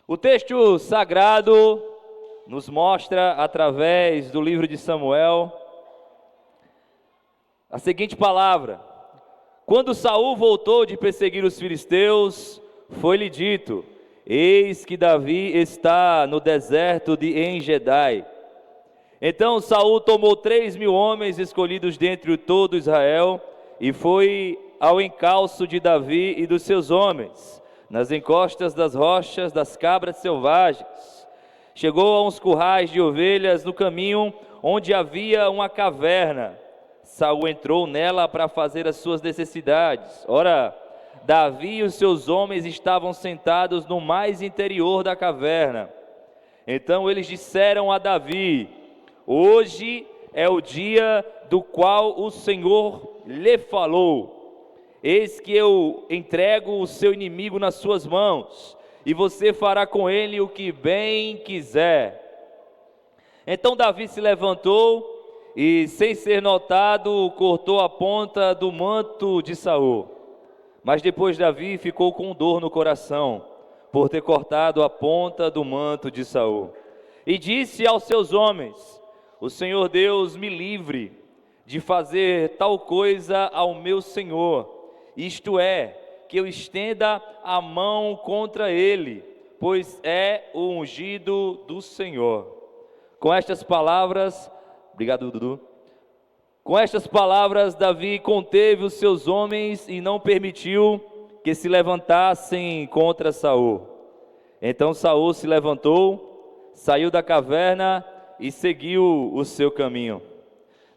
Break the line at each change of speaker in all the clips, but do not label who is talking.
O texto sagrado nos mostra, através do livro de Samuel, a seguinte palavra: quando Saul voltou de perseguir os filisteus, foi-lhe dito: eis que Davi está no deserto de En-Gedai. Então Saul tomou 3.000 homens escolhidos dentre todo Israel e foi ao encalço de Davi e dos seus homens, nas encostas das rochas das cabras selvagens. Chegou a uns currais de ovelhas no caminho onde havia uma caverna. Saul entrou nela para fazer as suas necessidades. Ora, Davi e os seus homens estavam sentados no mais interior da caverna. Então eles disseram a Davi: hoje é o dia do qual o Senhor lhe falou. Eis que eu entrego o seu inimigo nas suas mãos, e você fará com ele o que bem quiser. Então Davi se levantou e, sem ser notado, cortou a ponta do manto de Saul. Mas depois Davi ficou com dor no coração, por ter cortado a ponta do manto de Saul. E disse aos seus homens: o Senhor Deus me livre de fazer tal coisa ao meu Senhor, isto é, que eu estenda a mão contra ele, pois é o ungido do Senhor. Com estas palavras, obrigado, Dudu. Com estas palavras, Davi conteve os seus homens e não permitiu que se levantassem contra Saul. Então Saul se levantou, saiu da caverna e seguiu o seu caminho.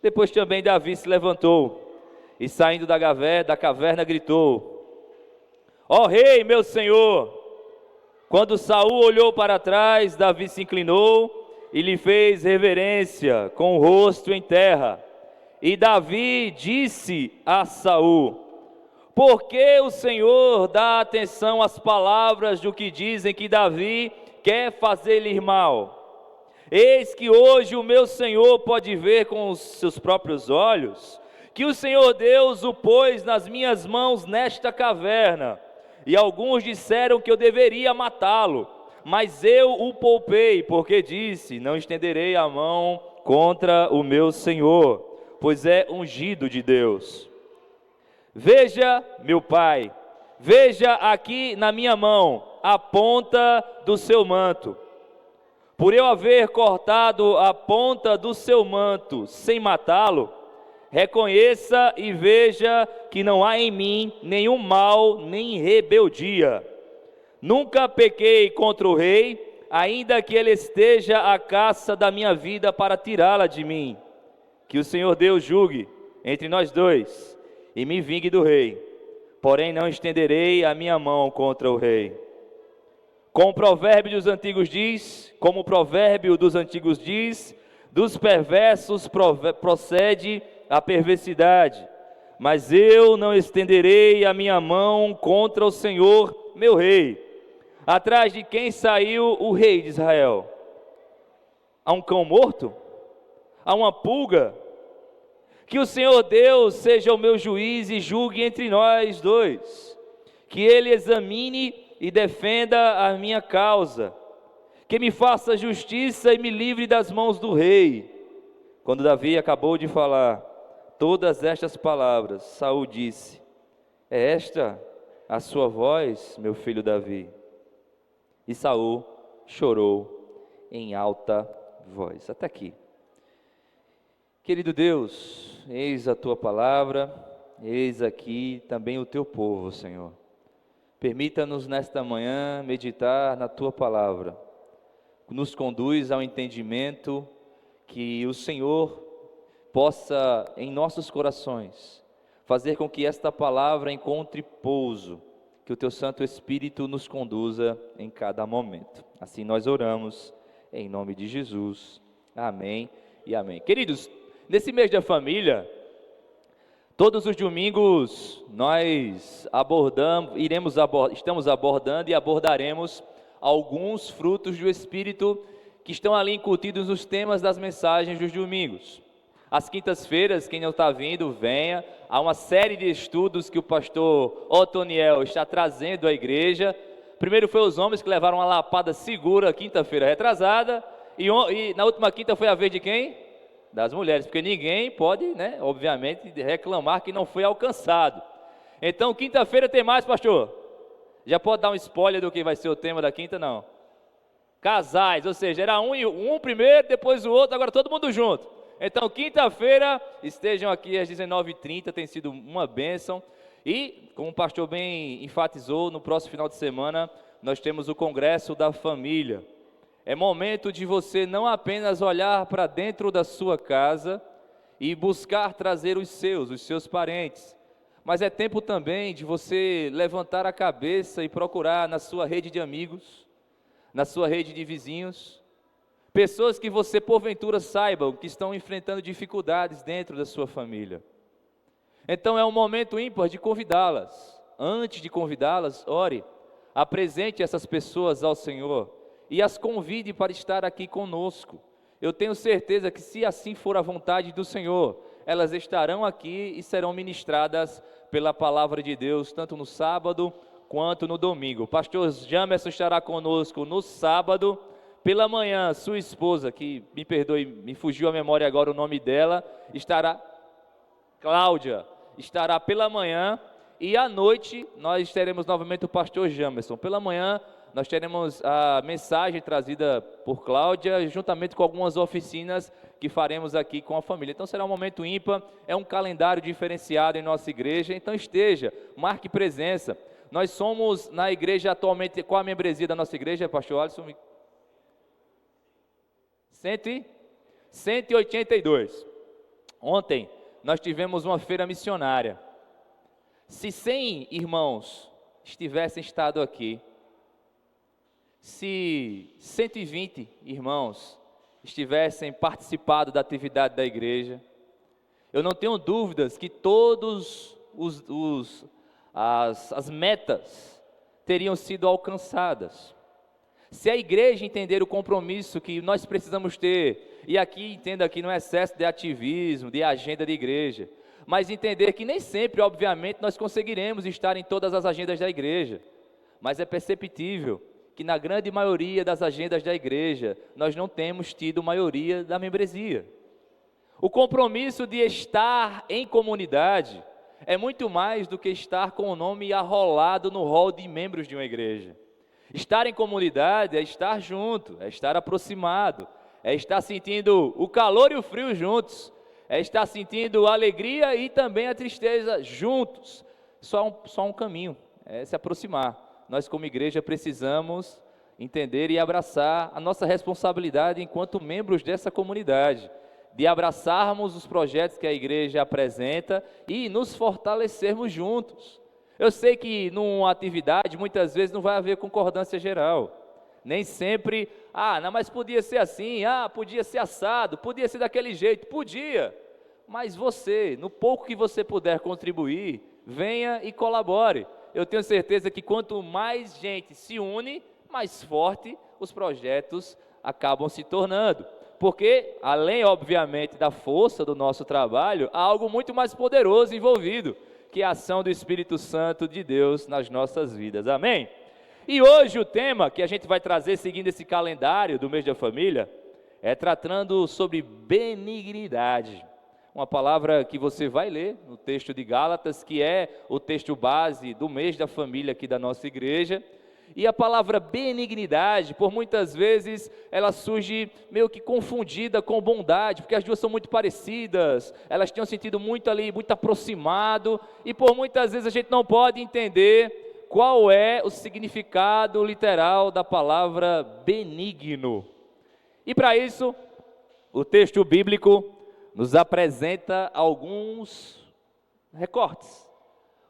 Depois também Davi se levantou e, saindo da caverna, gritou: ó rei, meu senhor! Quando Saul olhou para trás, Davi se inclinou e lhe fez reverência com o rosto em terra. E Davi disse a Saul: por que o Senhor dá atenção às palavras do que dizem que Davi quer fazer-lhe mal? Eis que hoje o meu Senhor pode ver com os seus próprios olhos, que o Senhor Deus o pôs nas minhas mãos nesta caverna. E alguns disseram que eu deveria matá-lo, mas eu o poupei, porque disse: não estenderei a mão contra o meu Senhor, pois é ungido de Deus. Veja, meu pai, veja aqui na minha mão a ponta do seu manto. Por eu haver cortado a ponta do seu manto sem matá-lo, reconheça e veja que não há em mim nenhum mal nem rebeldia. Nunca pequei contra o rei, ainda que ele esteja à caça da minha vida para tirá-la de mim. Que o Senhor Deus julgue entre nós dois e me vingue do rei, porém não estenderei a minha mão contra o rei. Como o provérbio dos antigos diz, dos perversos procede a perversidade, mas eu não estenderei a minha mão contra o Senhor, meu rei. Atrás de quem saiu o rei de Israel? Há um cão morto? Há uma pulga? Que o Senhor Deus seja o meu juiz e julgue entre nós dois, que Ele examine e defenda a minha causa, que me faça justiça e me livre das mãos do rei. Quando Davi acabou de falar todas estas palavras, Saul disse: é esta a sua voz, meu filho Davi? E Saul chorou em alta voz. Até aqui. Querido Deus, eis a tua palavra, eis aqui também o teu povo, Senhor. Permita-nos nesta manhã meditar na tua palavra. Nos conduz ao entendimento, que o Senhor possa em nossos corações fazer com que esta palavra encontre pouso, que o teu Santo Espírito nos conduza em cada momento. Assim nós oramos em nome de Jesus. Amém e amém. Queridos, nesse mês da família, todos os domingos nós estamos abordando e abordaremos alguns frutos do Espírito que estão ali incutidos nos temas das mensagens dos domingos. Às quintas-feiras, quem não está vindo, venha. Há uma série de estudos que o pastor Otoniel está trazendo à igreja Primeiro foi os homens que levaram uma lapada segura quinta-feira retrasada, e na última quinta foi a vez de quem? Das mulheres, porque ninguém pode, né, obviamente, reclamar que não foi alcançado. Então, quinta-feira tem mais, pastor? Já pode dar um spoiler do que vai ser o tema da quinta? Não. Casais, ou seja, era um primeiro, depois o outro, agora todo mundo junto. Então, quinta-feira, estejam aqui às 19h30, tem sido uma bênção. E, como o pastor bem enfatizou, no próximo final de semana, nós temos o Congresso da Família. É momento de você não apenas olhar para dentro da sua casa e buscar trazer os seus parentes, mas é tempo também de você levantar a cabeça e procurar na sua rede de amigos, na sua rede de vizinhos, pessoas que você porventura saibam que estão enfrentando dificuldades dentro da sua família. Então é um momento ímpar de convidá-las. Antes de convidá-las, ore, apresente essas pessoas ao Senhor e as convide para estar aqui conosco. Eu tenho certeza que, se assim for a vontade do Senhor, elas estarão aqui e serão ministradas pela palavra de Deus, tanto no sábado quanto no domingo. O pastor Jamerson estará conosco no sábado pela manhã. Sua esposa, que me perdoe, me fugiu a memória agora o nome dela, Cláudia, estará pela manhã, e à noite nós teremos novamente o pastor Jamerson. Pela manhã nós teremos a mensagem trazida por Cláudia, juntamente com algumas oficinas que faremos aqui com a família. Então será um momento ímpar, é um calendário diferenciado em nossa igreja, então esteja, marque presença. Nós somos na igreja atualmente, qual a membresia da nossa igreja, pastor Alisson? 182. Ontem nós tivemos uma feira missionária. Se 100 irmãos tivessem estado aqui, se 120 irmãos tivessem participado da atividade da igreja, eu não tenho dúvidas que todos as metas teriam sido alcançadas. Se a igreja entender o compromisso que nós precisamos ter, e aqui entenda que não é excesso de ativismo, de agenda de igreja, mas entender que nem sempre, obviamente, nós conseguiremos estar em todas as agendas da igreja, mas é perceptível que na grande maioria das agendas da igreja, nós não temos tido maioria da membresia. O compromisso de estar em comunidade é muito mais do que estar com o nome arrolado no rol de membros de uma igreja. Estar em comunidade é estar junto, é estar aproximado, é estar sentindo o calor e o frio juntos, é estar sentindo a alegria e também a tristeza juntos. Só um caminho, é se aproximar. Nós, como igreja, precisamos entender e abraçar a nossa responsabilidade enquanto membros dessa comunidade, de abraçarmos os projetos que a igreja apresenta e nos fortalecermos juntos. Eu sei que numa atividade, muitas vezes não vai haver concordância geral, nem sempre, não, mas podia ser assim, podia ser assado, podia ser daquele jeito, podia, mas você, no pouco que você puder contribuir, venha e colabore. Eu tenho certeza que quanto mais gente se une, mais forte os projetos acabam se tornando. Porque, além, obviamente, da força do nosso trabalho, há algo muito mais poderoso envolvido, que é a ação do Espírito Santo de Deus nas nossas vidas. Amém? E hoje o tema que a gente vai trazer, seguindo esse calendário do mês da família, é tratando sobre benignidade. Uma palavra que você vai ler no texto de Gálatas, que é o texto base do mês da família aqui da nossa igreja. E a palavra benignidade, por muitas vezes, ela surge meio que confundida com bondade, porque as duas são muito parecidas, elas têm um sentido muito ali, muito aproximado, e por muitas vezes a gente não pode entender qual é o significado literal da palavra benigno. E para isso, o texto bíblico nos apresenta alguns recortes.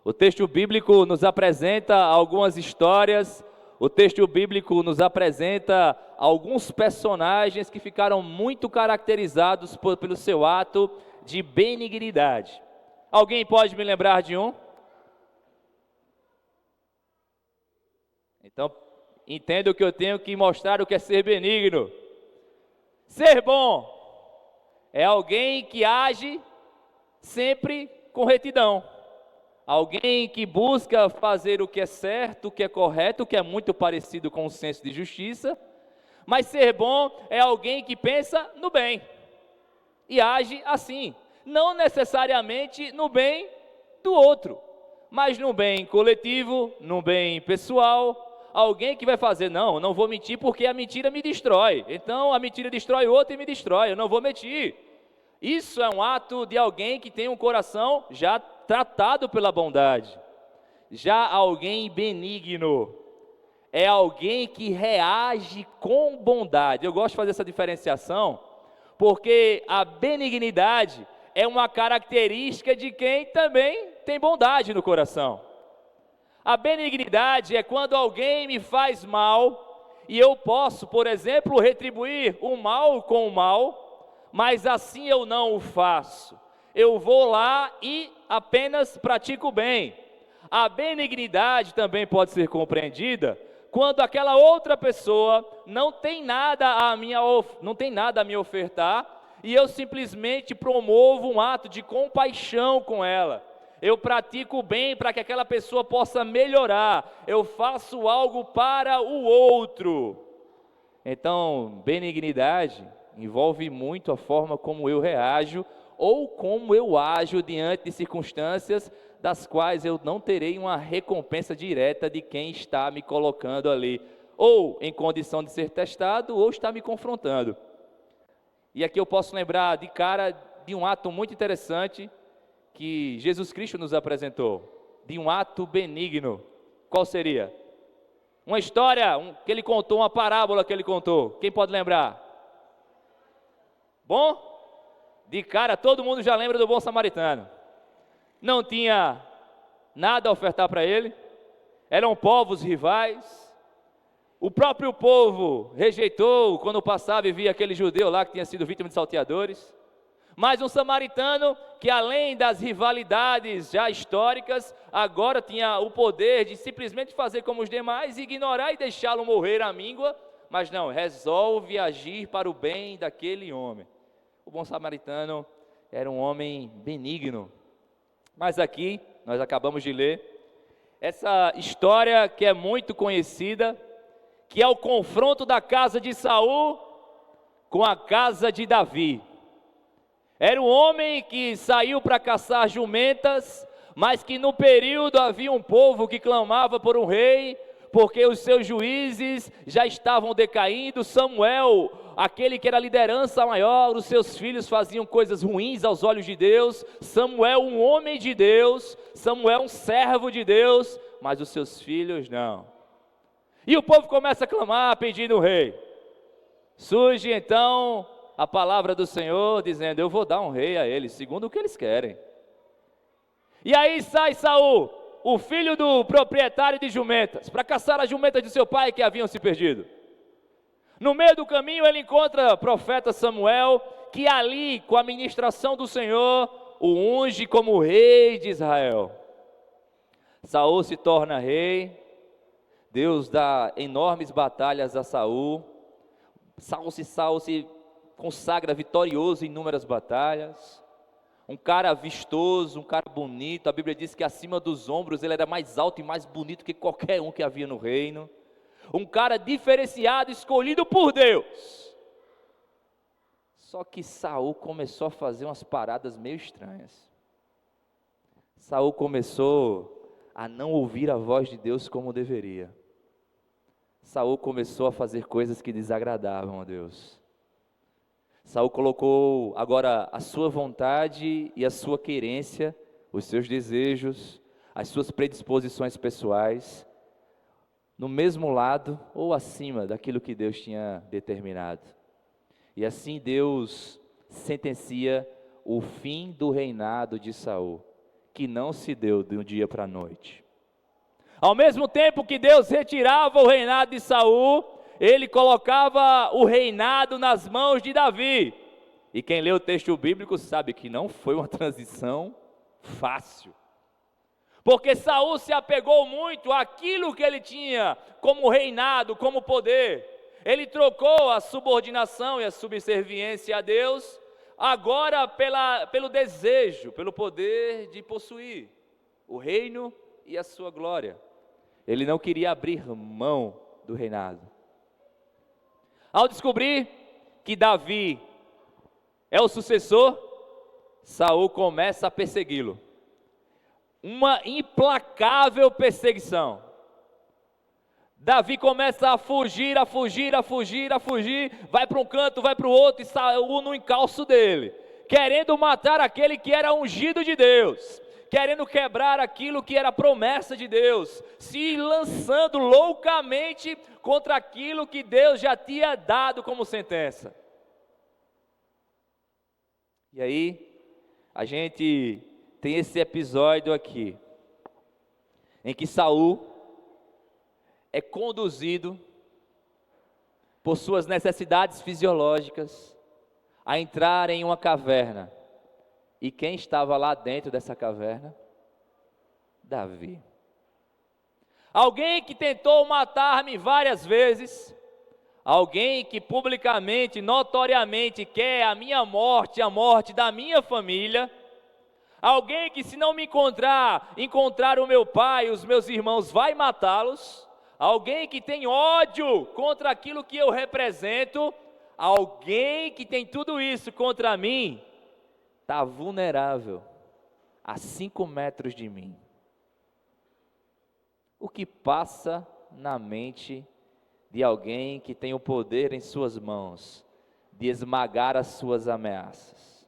O texto bíblico nos apresenta algumas histórias, o texto bíblico nos apresenta alguns personagens que ficaram muito caracterizados pelo seu ato de benignidade. Alguém pode me lembrar de um? Então, entendo que eu tenho que mostrar o que é ser benigno. Ser bom é alguém que age sempre com retidão. Alguém que busca fazer o que é certo, o que é correto, o que é muito parecido com o senso de justiça. Mas ser bom é alguém que pensa no bem e age assim, não necessariamente no bem do outro, mas no bem coletivo, no bem pessoal. Alguém que vai fazer, não vou mentir porque a mentira me destrói, então a mentira destrói o outro e me destrói, eu não vou mentir. Isso é um ato de alguém que tem um coração já tratado pela bondade. Já alguém benigno é alguém que reage com bondade. Eu gosto de fazer essa diferenciação, porque a benignidade é uma característica de quem também tem bondade no coração. A benignidade é quando alguém me faz mal, e eu posso, por exemplo, retribuir o mal com o mal, mas assim eu não o faço. Eu vou lá e apenas pratico o bem. A benignidade também pode ser compreendida quando aquela outra pessoa não tem nada a me ofertar, e eu simplesmente promovo um ato de compaixão com ela. Eu pratico o bem para que aquela pessoa possa melhorar. Eu faço algo para o outro. Então, benignidade envolve muito a forma como eu reajo ou como eu ajo diante de circunstâncias das quais eu não terei uma recompensa direta de quem está me colocando ali, ou em condição de ser testado, ou está me confrontando. E aqui eu posso lembrar de cara de um ato muito interessante que Jesus Cristo nos apresentou, de um ato benigno. Qual seria? Uma história que ele contou, uma parábola que ele contou. Quem pode lembrar? Bom? De cara, todo mundo já lembra do bom samaritano. Não tinha nada a ofertar para ele, eram povos rivais. O próprio povo rejeitou quando passava e via aquele judeu lá que tinha sido vítima de salteadores. Mas um samaritano que, além das rivalidades já históricas, agora tinha o poder de simplesmente fazer como os demais, ignorar e deixá-lo morrer à míngua, mas não, resolve agir para o bem daquele homem. O bom samaritano era um homem benigno. Mas aqui, nós acabamos de ler, essa história que é muito conhecida, que é o confronto da casa de Saul com a casa de Davi. Era um homem que saiu para caçar jumentas, mas que no período havia um povo que clamava por um rei, porque os seus juízes já estavam decaindo. Samuel, aquele que era a liderança maior, os seus filhos faziam coisas ruins aos olhos de Deus. Samuel, um homem de Deus, Samuel, um servo de Deus, mas os seus filhos não. E o povo começa a clamar, pedindo um rei. Surge então a palavra do Senhor dizendo: eu vou dar um rei a eles, segundo o que eles querem. E aí sai Saul, o filho do proprietário de jumentas, para caçar as jumentas de seu pai que haviam se perdido. No meio do caminho ele encontra o profeta Samuel, que ali, com a ministração do Senhor, o unge como rei de Israel. Saul se torna rei, Deus dá enormes batalhas a Saul. Saul se consagra vitorioso em inúmeras batalhas. Um cara vistoso, um cara bonito. A Bíblia diz que acima dos ombros ele era mais alto e mais bonito que qualquer um que havia no reino. Um cara diferenciado, escolhido por Deus. Só que Saul começou a fazer umas paradas meio estranhas. Saul começou a não ouvir a voz de Deus como deveria. Saul começou a fazer coisas que desagradavam a Deus. Saul colocou agora a sua vontade e a sua querência, os seus desejos, as suas predisposições pessoais, no mesmo lado ou acima daquilo que Deus tinha determinado. E assim Deus sentencia o fim do reinado de Saul, que não se deu de um dia para a noite. Ao mesmo tempo que Deus retirava o reinado de Saul, ele colocava o reinado nas mãos de Davi. E quem lê o texto bíblico sabe que não foi uma transição fácil. Porque Saul se apegou muito àquilo que ele tinha como reinado, como poder. Ele trocou a subordinação e a subserviência a Deus, agora pelo desejo, pelo poder de possuir. o reino e a sua glória. Ele não queria abrir mão do reinado. Ao descobrir que Davi é o sucessor, Saul começa a persegui-lo. Uma implacável perseguição. Davi começa a fugir, vai para um canto, vai para o outro, e Saul no encalço dele, querendo matar aquele que era ungido de Deus, querendo quebrar aquilo que era promessa de Deus, se lançando loucamente contra aquilo que Deus já tinha dado como sentença. E aí, a gente tem esse episódio aqui, em que Saul é conduzido por suas necessidades fisiológicas a entrar em uma caverna. E quem estava lá dentro dessa caverna? Davi. Alguém que tentou matar-me várias vezes, alguém que publicamente, notoriamente quer a minha morte, a morte da minha família, alguém que, se não me encontrar o meu pai, os meus irmãos, vai matá-los, alguém que tem ódio contra aquilo que eu represento, alguém que tem tudo isso contra mim, está vulnerável a 5 metros de mim. O que passa na mente de alguém que tem o poder em suas mãos de esmagar as suas ameaças?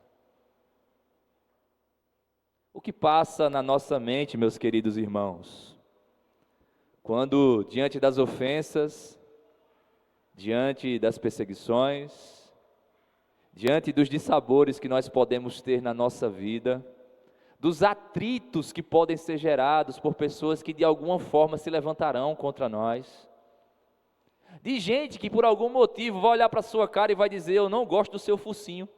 O que passa na nossa mente, meus queridos irmãos, quando diante das ofensas, diante das perseguições, diante dos dissabores que nós podemos ter na nossa vida, dos atritos que podem ser gerados por pessoas que de alguma forma se levantarão contra nós, de gente que por algum motivo vai olhar para a sua cara e vai dizer: eu não gosto do seu focinho.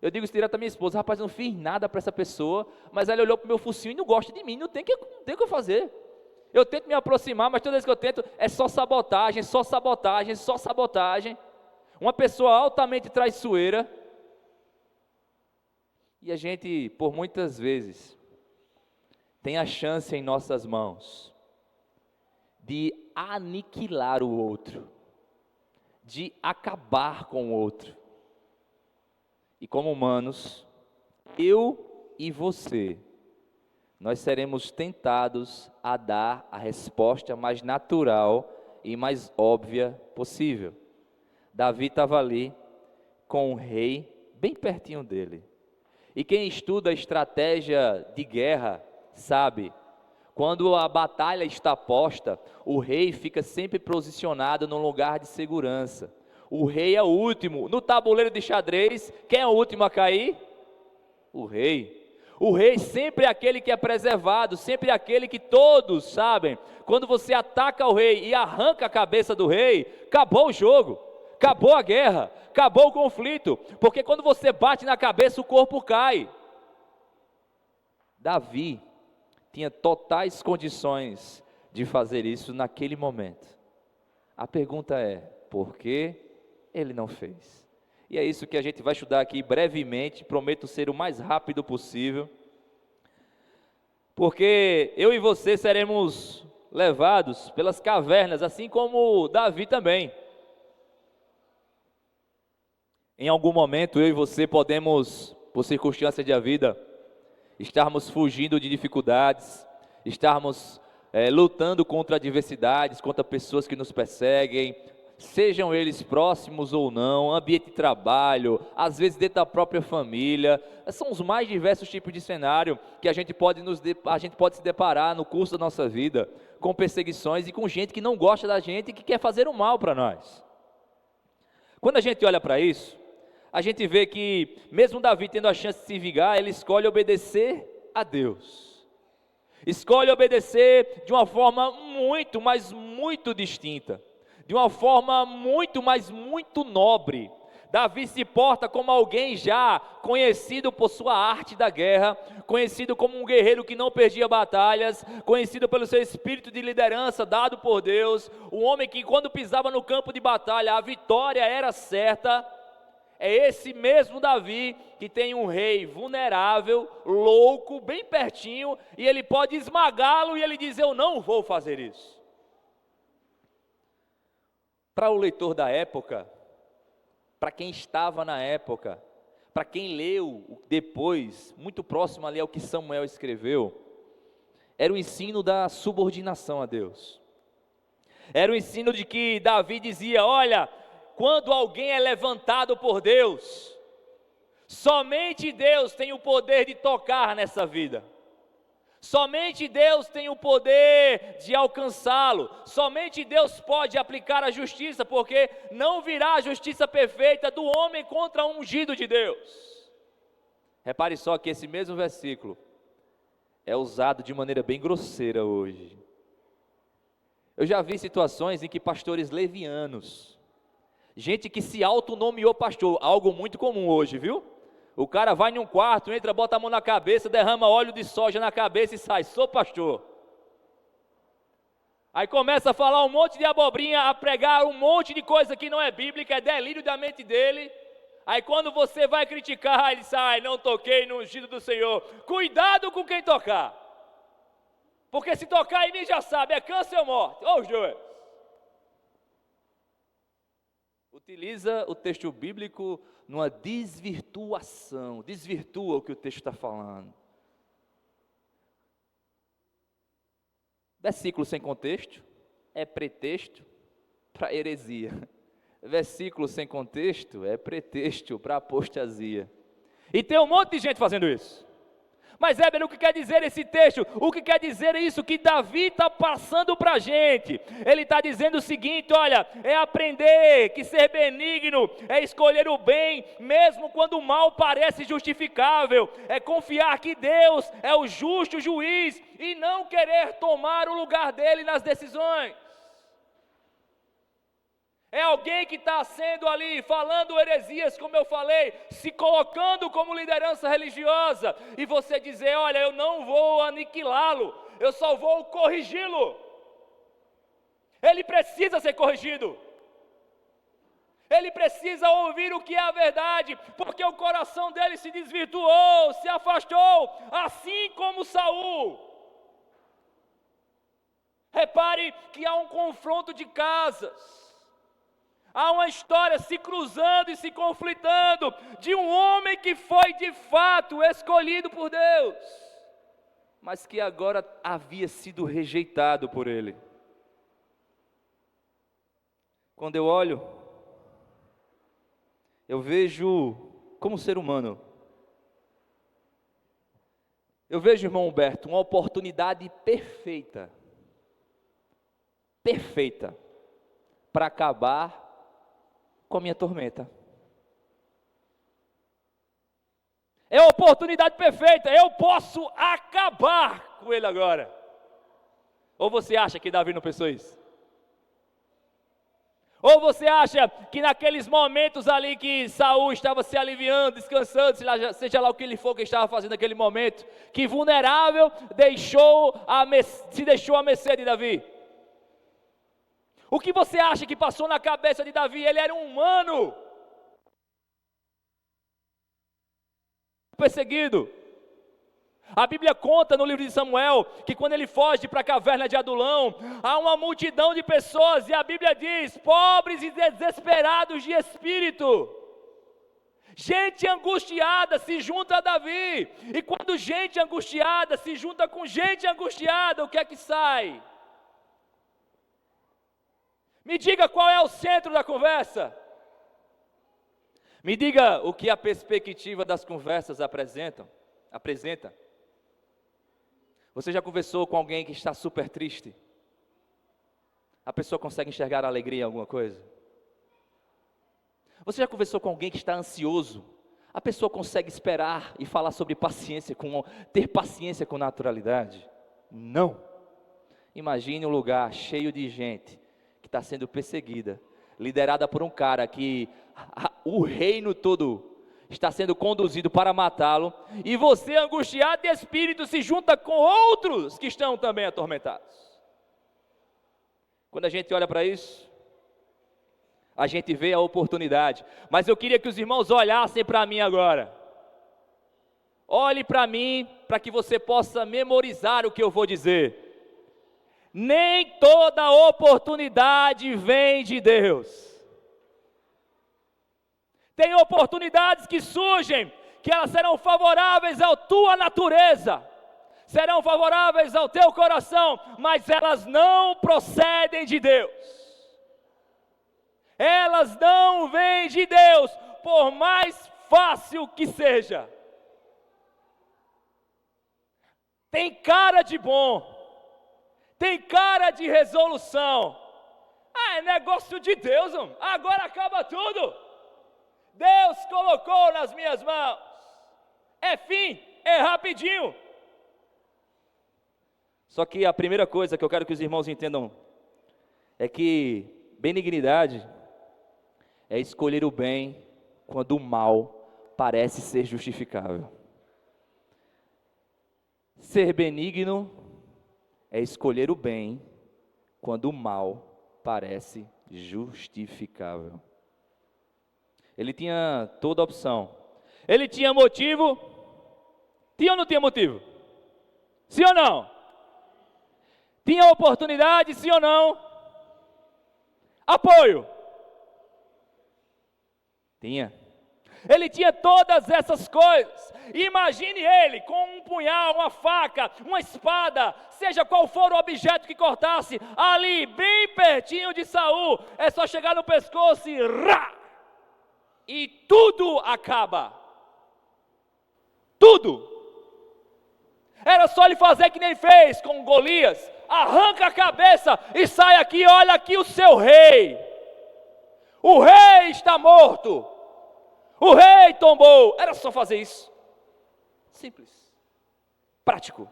Eu digo isso direto à minha esposa: rapaz, eu não fiz nada para essa pessoa, mas ela olhou para o meu focinho e não gosta de mim, não tem o que eu fazer. Eu tento me aproximar, mas toda vez que eu tento é só sabotagem, só sabotagem, só sabotagem. Uma pessoa altamente traiçoeira. E a gente, por muitas vezes, tem a chance em nossas mãos de aniquilar o outro, de acabar com o outro. E como humanos, eu e você, nós seremos tentados a dar a resposta mais natural e mais óbvia possível. Davi estava ali com o rei bem pertinho dele. E quem estuda a estratégia de guerra sabe, quando a batalha está posta, o rei fica sempre posicionado num lugar de segurança. O rei é o último. No tabuleiro de xadrez, quem é o último a cair? O rei. O rei sempre é aquele que é preservado, sempre é aquele que todos sabem. Quando você ataca o rei e arranca a cabeça do rei, acabou o jogo, acabou a guerra, acabou o conflito, porque quando você bate na cabeça, o corpo cai. Davi tinha totais condições de fazer isso naquele momento. A pergunta é: por que ele não fez? E é isso que a gente vai estudar aqui brevemente, prometo ser o mais rápido possível, porque eu e você seremos levados pelas cavernas, assim como Davi também. Em algum momento eu e você podemos, por circunstâncias da vida, estarmos fugindo de dificuldades, estarmos lutando contra adversidades, contra pessoas que nos perseguem, sejam eles próximos ou não, ambiente de trabalho, às vezes dentro da própria família. São os mais diversos tipos de cenário que a gente pode se deparar no curso da nossa vida, com perseguições e com gente que não gosta da gente e que quer fazer o mal para nós. Quando a gente olha para isso, a gente vê que mesmo Davi tendo a chance de se vingar, ele escolhe obedecer a Deus. Escolhe obedecer de uma forma muito, mas muito distinta, de uma forma muito, mas muito nobre. Davi se porta como alguém já conhecido por sua arte da guerra, conhecido como um guerreiro que não perdia batalhas, conhecido pelo seu espírito de liderança dado por Deus, um homem que quando pisava no campo de batalha a vitória era certa. É esse mesmo Davi que tem um rei vulnerável, louco, bem pertinho, e ele pode esmagá-lo e ele diz: eu não vou fazer isso. Para o leitor da época, para quem estava na época, para quem leu depois, muito próximo ali ao que Samuel escreveu, era o ensino da subordinação a Deus. Era o ensino de que Davi dizia: olha, quando alguém é levantado por Deus, somente Deus tem o poder de tocar nessa vida. Somente Deus tem o poder de alcançá-lo. Somente Deus pode aplicar a justiça, porque não virá a justiça perfeita do homem contra o ungido de Deus. Repare só que esse mesmo versículo é usado de maneira bem grosseira hoje. Eu já vi situações em que pastores levianos, gente que se autonomeou pastor, algo muito comum hoje, viu? O cara vai num quarto, entra, bota a mão na cabeça, derrama óleo de soja na cabeça e sai: sou pastor. Aí começa a falar um monte de abobrinha, a pregar um monte de coisa que não é bíblica, é delírio da mente dele. Aí quando você vai criticar, ele sai: não toquei no ungido do Senhor. Cuidado com quem tocar, porque se tocar em mim já sabe, é câncer ou morte, ou os dois. Utiliza o texto bíblico numa desvirtuação, desvirtua o que o texto está falando. Versículo sem contexto é pretexto para heresia. Versículo sem contexto é pretexto para apostasia. E tem um monte de gente fazendo isso. Mas Éber, o que quer dizer esse texto? O que quer dizer isso que Davi está passando para a gente? Ele está dizendo o seguinte: olha, é aprender que ser benigno é escolher o bem, mesmo quando o mal parece justificável, é confiar que Deus é o justo juiz e não querer tomar o lugar dele nas decisões. É alguém que está sendo ali, falando heresias, como eu falei, se colocando como liderança religiosa, e você dizer: olha, eu não vou aniquilá-lo, eu só vou corrigi-lo. Ele precisa ser corrigido. Ele precisa ouvir o que é a verdade, porque o coração dele se desvirtuou, se afastou, assim como Saul. Repare que há um confronto de casas. Há uma história se cruzando e se conflitando de um homem que foi de fato escolhido por Deus, mas que agora havia sido rejeitado por Ele. Quando eu olho, eu vejo como ser humano, eu vejo, irmão Humberto, uma oportunidade perfeita para acabar com a minha tormenta. É a oportunidade perfeita, eu posso acabar com ele agora. Ou você acha que Davi não pensou isso? Ou você acha que naqueles momentos ali que Saul estava se aliviando, descansando, seja lá o que ele for que estava fazendo naquele momento, que vulnerável se deixou à mercê de Davi? O que você acha que passou na cabeça de Davi? Ele era um humano perseguido. A Bíblia conta no livro de Samuel que quando ele foge para a caverna de Adulão, há uma multidão de pessoas, e a Bíblia diz: pobres e desesperados de espírito. Gente angustiada se junta a Davi, e quando gente angustiada se junta com gente angustiada, o que é que sai? Me diga qual é o centro da conversa. Me diga o que a perspectiva das conversas apresenta. Você já conversou com alguém que está super triste? A pessoa consegue enxergar a alegria em alguma coisa? Você já conversou com alguém que está ansioso? A pessoa consegue esperar e falar sobre paciência, ter paciência com naturalidade? Não. Imagine um lugar cheio de gente que está sendo perseguida, liderada por um cara que o reino todo está sendo conduzido para matá-lo, e você, angustiado de espírito, se junta com outros que estão também atormentados. Quando a gente olha para isso, a gente vê a oportunidade. Mas eu queria que os irmãos olhassem para mim agora. Olhe para mim, para que você possa memorizar o que eu vou dizer. Nem toda oportunidade vem de Deus. Tem oportunidades que surgem, que elas serão favoráveis à tua natureza, serão favoráveis ao teu coração, mas elas não procedem de Deus. Elas não vêm de Deus, por mais fácil que seja. Tem cara de bom, tem cara de resolução. É negócio de Deus, agora acaba tudo. Deus colocou nas minhas mãos. É fim, é rapidinho. Só que a primeira coisa que eu quero que os irmãos entendam é que benignidade é escolher o bem quando o mal parece ser justificável. Ser benigno é escolher o bem quando o mal parece justificável. Ele tinha toda a opção. Ele tinha motivo. Tinha ou não tinha motivo? Sim ou não? Tinha oportunidade, sim ou não? Apoio. Tinha. Ele tinha todas essas coisas. Imagine ele com um punhal, uma faca, uma espada, seja qual for o objeto que cortasse, ali bem pertinho de Saul. É só chegar no pescoço e rá! E tudo acaba. Tudo. Era só ele fazer que nem fez com Golias. Arranca a cabeça e sai aqui, olha aqui o seu rei. O rei está morto. O rei tombou. Era só fazer isso. Simples. Prático.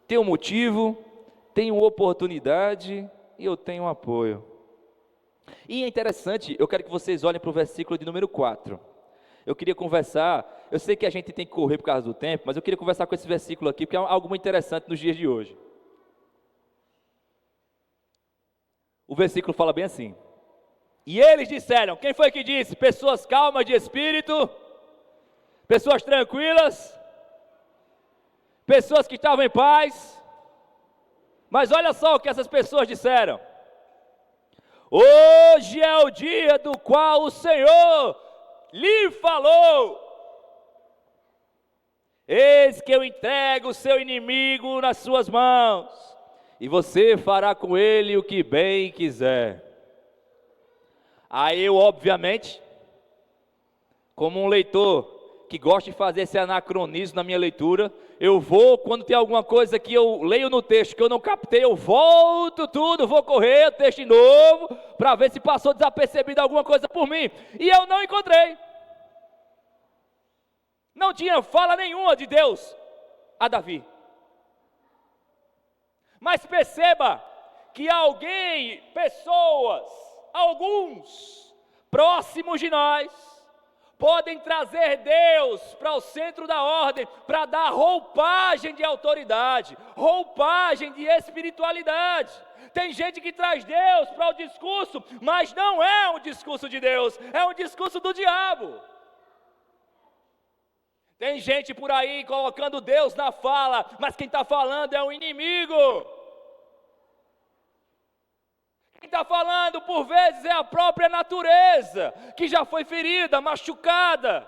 Tem um motivo, tem uma oportunidade e eu tenho um apoio. E é interessante, eu quero que vocês olhem para o versículo de número 4. Eu queria conversar, eu sei que a gente tem que correr por causa do tempo, mas eu queria conversar com esse versículo aqui, porque é algo muito interessante nos dias de hoje. O versículo fala bem assim: e eles disseram, quem foi que disse? Pessoas calmas de espírito, pessoas tranquilas, pessoas que estavam em paz. Mas olha só o que essas pessoas disseram: hoje é o dia do qual o Senhor lhe falou. Eis que eu entrego o seu inimigo nas suas mãos, e você fará com ele o que bem quiser. Aí eu, obviamente, como um leitor que gosta de fazer esse anacronismo na minha leitura, eu vou, quando tem alguma coisa que eu leio no texto que eu não captei, eu volto tudo, vou correr o texto de novo, para ver se passou desapercebido alguma coisa por mim, e eu não encontrei. Não tinha fala nenhuma de Deus a Davi. Mas perceba que alguém, pessoas, alguns próximos de nós, podem trazer Deus para o centro da ordem, para dar roupagem de autoridade, roupagem de espiritualidade. Tem gente que traz Deus para o discurso, mas não é um discurso de Deus, é um discurso do diabo. Tem gente por aí colocando Deus na fala, mas quem está falando é o inimigo. Quem está falando, por vezes, é a própria natureza, que já foi ferida, machucada.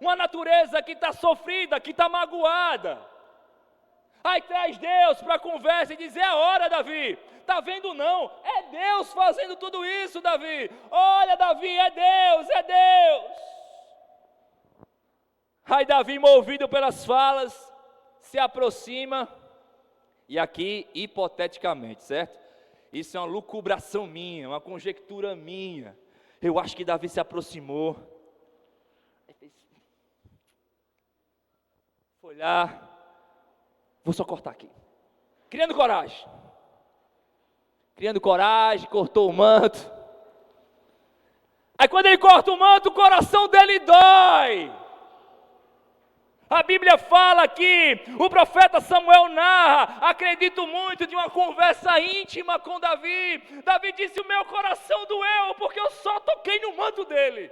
Uma natureza que está sofrida, que está magoada. Aí traz Deus para a conversa e diz: é a hora, Davi. Está vendo não? É Deus fazendo tudo isso, Davi. Olha, Davi, é Deus, é Deus. Aí Davi, movido pelas falas, se aproxima. E aqui, hipoteticamente, certo? Isso é uma lucubração minha, uma conjectura minha. Eu acho que Davi se aproximou. Foi olhar. Vou só cortar aqui. Criando coragem. Criando coragem, cortou o manto. Aí quando ele corta o manto, o coração dele dói. A Bíblia fala que o profeta Samuel narra, acredito muito, de uma conversa íntima com Davi. Davi disse: o meu coração doeu, porque eu só
toquei no manto dele.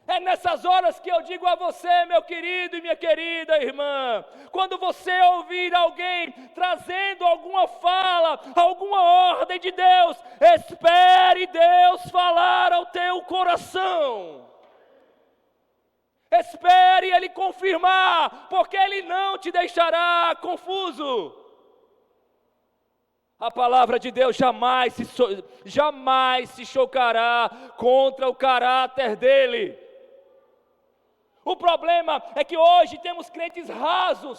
É nessas horas que eu digo a você, meu querido e minha querida irmã, quando você ouvir alguém trazendo alguma fala, alguma ordem de Deus, espere Deus falar ao teu coração. Espere Ele confirmar, porque Ele não te deixará confuso. A palavra de Deus jamais se chocará contra o caráter dEle. O problema é que hoje temos crentes rasos.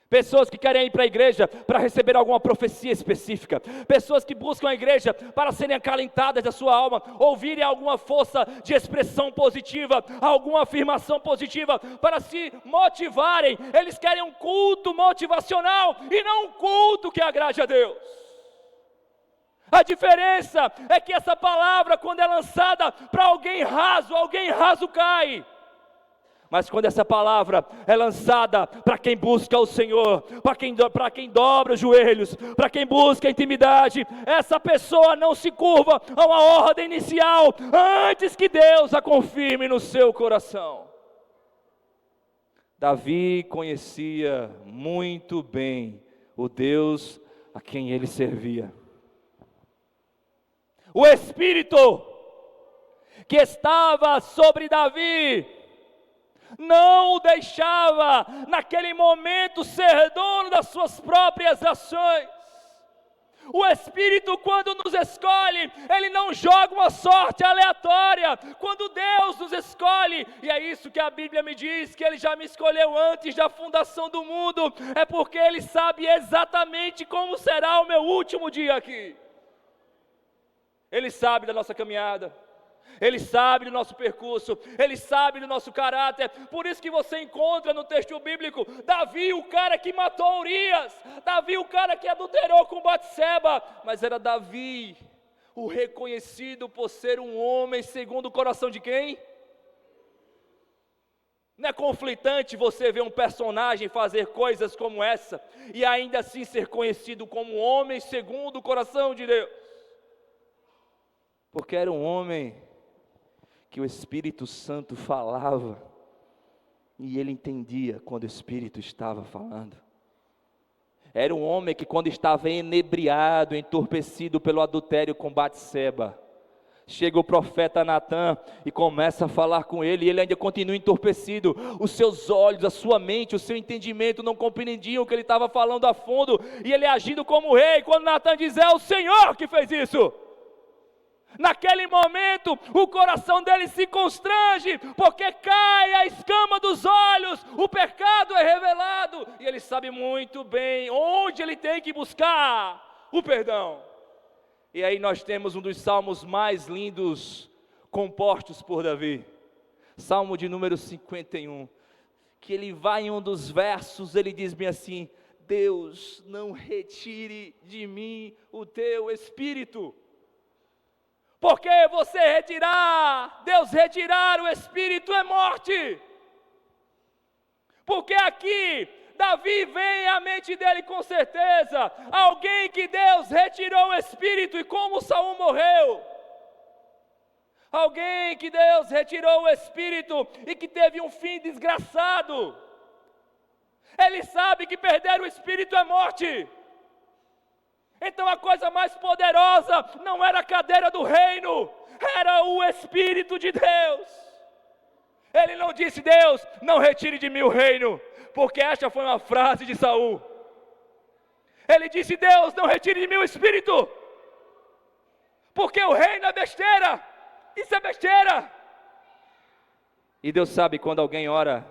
Pessoas que querem ir para a igreja para receber alguma profecia específica. Pessoas que buscam a igreja para serem acalentadas da sua alma, ouvirem alguma força de expressão positiva, alguma afirmação positiva, para se motivarem. Eles querem um culto motivacional e não um culto que agrade a Deus. A diferença é que essa palavra, quando é lançada para alguém raso cai. Mas quando essa palavra é lançada para quem busca o Senhor, para quem dobra os joelhos, para quem busca a intimidade, essa pessoa não se curva a uma ordem inicial, antes que Deus a confirme no seu coração. Davi conhecia muito bem o Deus a quem ele servia. O Espírito que estava sobre Davi não o deixava naquele momento ser dono das suas próprias ações. O Espírito, quando nos escolhe, Ele não joga uma sorte aleatória. Quando Deus nos escolhe, e é isso que a Bíblia me diz, que Ele já me escolheu antes da fundação do mundo, é porque Ele sabe exatamente como será o meu último dia aqui. Ele sabe da nossa caminhada, Ele sabe do nosso percurso, Ele sabe do nosso caráter. Por isso que você encontra no texto bíblico Davi, o cara que matou Urias, Davi, o cara que adulterou com Batseba, mas era Davi, o reconhecido por ser um homem segundo o coração de quem? Não é conflitante você ver um personagem fazer coisas como essa e ainda assim ser conhecido como homem segundo o coração de Deus? Porque era um homem que o Espírito Santo falava, e ele entendia quando o Espírito estava falando. Era um homem que, quando estava enebriado, entorpecido pelo adultério com Batseba, chega o profeta Natã e começa a falar com ele, e ele ainda continua entorpecido. Os seus olhos, a sua mente, o seu entendimento não compreendiam o que ele estava falando a fundo, e ele agindo como rei. Quando Natã diz: é o Senhor que fez isso, naquele momento o coração dele se constrange, porque cai a escama dos olhos, o pecado é revelado, e ele sabe muito bem onde ele tem que buscar o perdão. E aí nós temos um dos salmos mais lindos compostos por Davi, Salmo de número 51, que ele vai em um dos versos, ele diz bem assim: Deus, não retire de mim o teu Espírito. Porque Deus retirar o Espírito é morte. Porque aqui, Davi vem à mente dele com certeza, alguém que Deus retirou o Espírito, e como Saul morreu. Alguém que Deus retirou o Espírito e que teve um fim desgraçado. Ele sabe que perder o Espírito é morte. Então a coisa mais poderosa não era a cadeira do reino, era o Espírito de Deus. Ele não disse: Deus, não retire de mim o reino, porque esta foi uma frase de Saul. Ele disse: Deus, não retire de mim o Espírito, porque o reino é besteira, isso é besteira. E Deus sabe quando alguém ora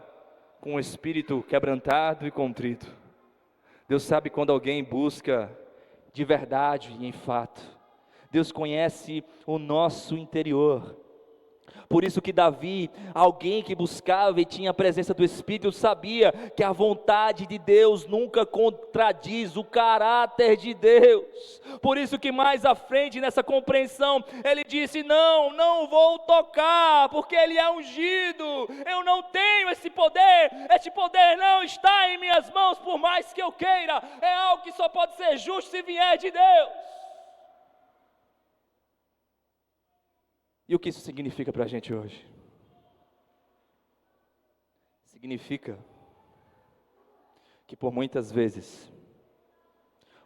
com o espírito quebrantado e contrito. Deus sabe quando alguém busca de verdade e em fato. Deus conhece o nosso interior. Por isso que Davi, alguém que buscava e tinha a presença do Espírito, sabia que a vontade de Deus nunca contradiz o caráter de Deus. Por isso que mais à frente nessa compreensão, ele disse: não vou tocar, porque ele é ungido, eu não tenho esse poder não está em minhas mãos, por mais que eu queira, é algo que só pode ser justo se vier de Deus.
E o que isso significa para a gente hoje? Significa que por muitas vezes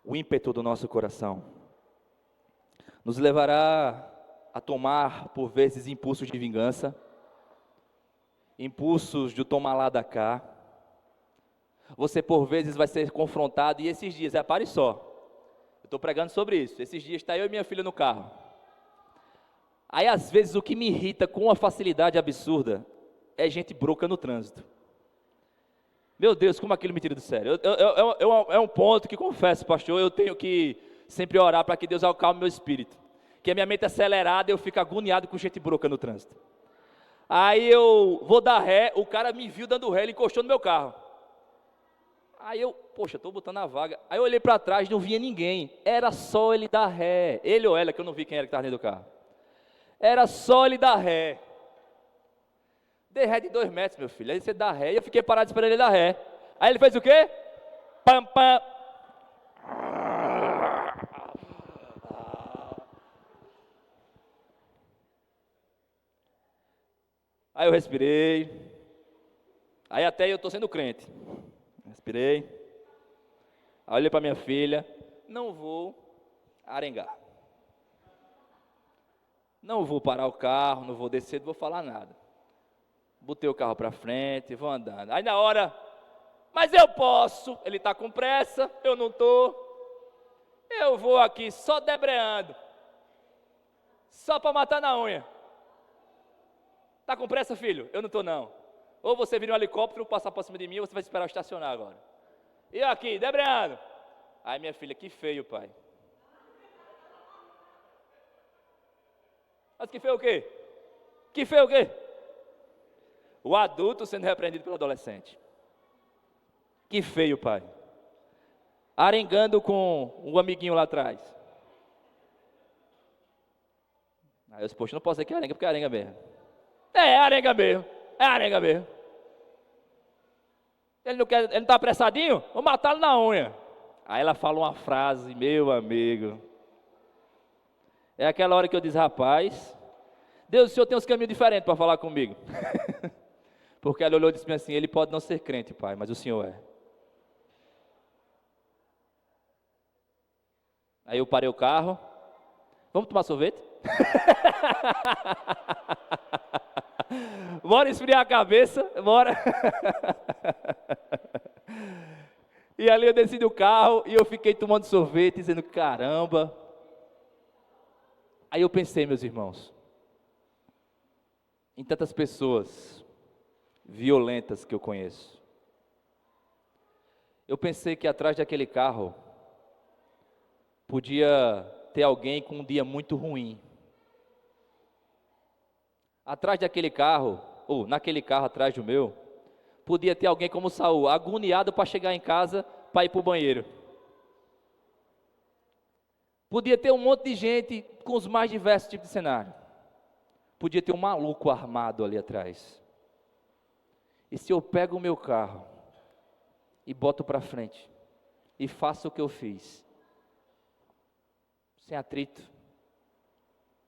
o ímpeto do nosso coração nos levará a tomar por vezes impulsos de vingança, impulsos de tomar lá da cá. Você por vezes vai ser confrontado, e esses dias, repare só, eu estou pregando sobre isso, esses dias está eu e minha filha no carro. Aí às vezes o que me irrita com uma facilidade absurda é gente broca no trânsito. Meu Deus, como aquilo me tira do sério. É um ponto que, confesso, pastor, eu tenho que sempre orar para que Deus acalme meu espírito. Que a minha mente é acelerada e eu fico agoniado com gente broca no trânsito. Aí eu vou dar ré, o cara me viu dando ré, ele encostou no meu carro. Aí eu, poxa, estou botando a vaga. Aí eu olhei para trás, não vinha ninguém. Era só ele dar ré. Ele ou ela, que eu não vi quem era que estava dentro do carro. Era só ele dar ré. Dei ré de 2 metros, meu filho. Aí você dá ré, e eu fiquei parado esperando ele dar ré. Aí ele fez o quê? Pam, pam. Aí eu respirei. Aí até eu estou sendo crente. Respirei. Aí olhei para minha filha. Não vou arengar. Não vou parar o carro, não vou descer, não vou falar nada. Botei o carro para frente, vou andando. Aí na hora, mas eu posso. Ele está com pressa, eu não estou. Eu vou aqui só debreando. Só para matar na unha. Está com pressa, filho? Eu não estou não. Ou você vira um helicóptero, passar por cima de mim, ou você vai esperar eu estacionar agora. E eu aqui, debreando. Aí minha filha, que feio, pai. Mas que feio o quê? Que feio o quê? O adulto sendo repreendido pelo adolescente. Que feio, pai. Arengando com um amiguinho lá atrás. Aí eu disse, poxa, não posso dizer que é arenga, porque é arenga mesmo. É arenga mesmo. É arenga mesmo. Ele não está apressadinho? Vou matá-lo na unha. Aí ela fala uma frase, meu amigo. É aquela hora que eu disse, rapaz, Deus, o Senhor tem uns caminhos diferentes para falar comigo. Porque ela olhou e disse assim, ele pode não ser crente, pai, mas o Senhor é. Aí eu parei o carro. Vamos tomar sorvete? Bora esfriar a cabeça, bora. E ali eu desci do carro e eu fiquei tomando sorvete, dizendo, caramba. Aí eu pensei, meus irmãos, em tantas pessoas violentas que eu conheço. Eu pensei que atrás daquele carro podia ter alguém com um dia muito ruim. Atrás daquele carro, ou naquele carro atrás do meu, podia ter alguém como Saul, agoniado para chegar em casa, para ir para o banheiro. Podia ter um monte de gente com os mais diversos tipos de cenário. Podia ter um maluco armado ali atrás. E se eu pego o meu carro e boto para frente e faço o que eu fiz, sem atrito,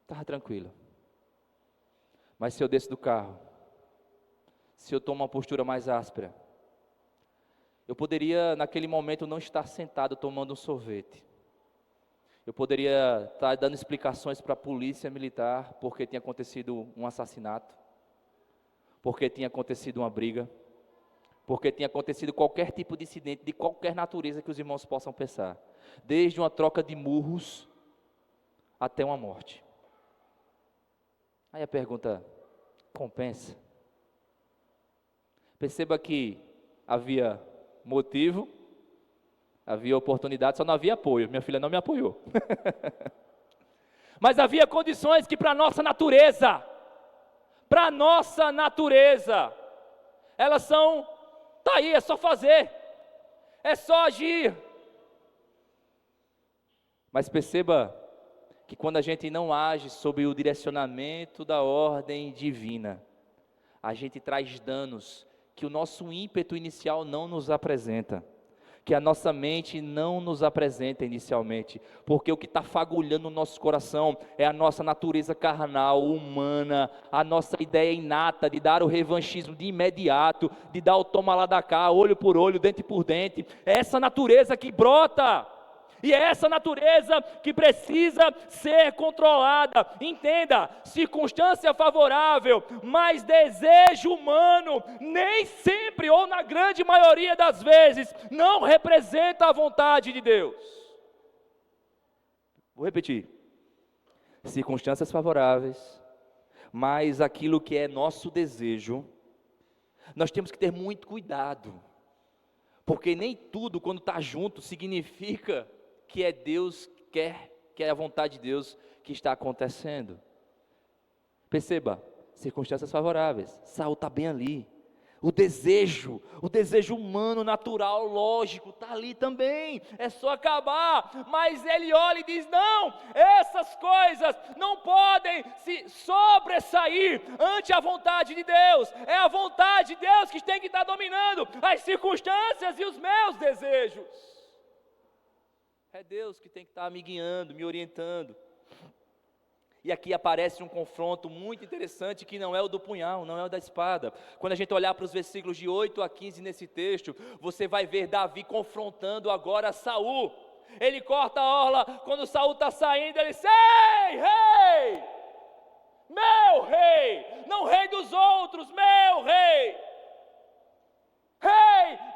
estava tranquilo. Mas se eu desço do carro, se eu tomo uma postura mais áspera, eu poderia naquele momento não estar sentado tomando um sorvete. Eu poderia estar dando explicações para a polícia militar porque tinha acontecido um assassinato, porque tinha acontecido uma briga, porque tinha acontecido qualquer tipo de incidente, de qualquer natureza que os irmãos possam pensar, desde uma troca de murros até uma morte. Aí a pergunta, compensa? Perceba que havia motivo, havia oportunidade, só não havia apoio. Minha filha não me apoiou. Mas havia condições que para a nossa natureza, elas são, tá aí, é só fazer, é só agir. Mas perceba que quando a gente não age sob o direcionamento da ordem divina, a gente traz danos que o nosso ímpeto inicial não nos apresenta, que a nossa mente não nos apresenta inicialmente, porque o que está fagulhando no nosso coração é a nossa natureza carnal, humana, a nossa ideia inata de dar o revanchismo de imediato, de dar o toma lá da cá, olho por olho, dente por dente. É essa natureza que brota, e é essa natureza que precisa ser controlada. Entenda, circunstância favorável, mas desejo humano, nem sempre ou na grande maioria das vezes, não representa a vontade de Deus. Vou repetir, circunstâncias favoráveis, mas aquilo que é nosso desejo, nós temos que ter muito cuidado, porque nem tudo quando está junto significa que é Deus que é a vontade de Deus que está acontecendo. Perceba, circunstâncias favoráveis, Saul está bem ali, o desejo humano, natural, lógico, está ali também, é só acabar, mas ele olha e diz, não, essas coisas não podem se sobressair ante a vontade de Deus, é a vontade de Deus que tem que estar dominando as circunstâncias e os meus desejos. É Deus que tem que estar me guiando, me orientando. E aqui aparece um confronto muito interessante, que não é o do punhal, não é o da espada. Quando a gente olhar para os versículos de 8 a 15 nesse texto, você vai ver Davi confrontando agora Saul. Ele corta a orla, quando Saul está saindo, ele diz, ei, rei, meu rei, não rei dos outros, meu rei,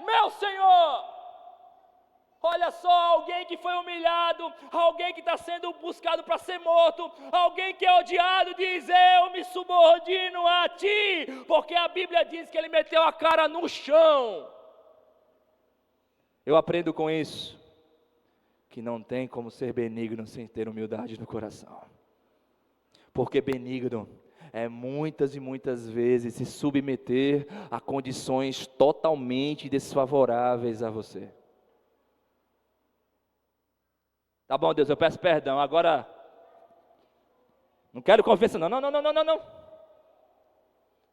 meu senhor. Olha só, alguém que foi humilhado, alguém que está sendo buscado para ser morto, alguém que é odiado, diz, eu me subordino a ti, porque a Bíblia diz que ele meteu a cara no chão. Eu aprendo com isso, que não tem como ser benigno sem ter humildade no coração, porque benigno é muitas e muitas vezes se submeter a condições totalmente desfavoráveis a você. Tá bom, Deus, eu peço perdão, agora não quero conversa não.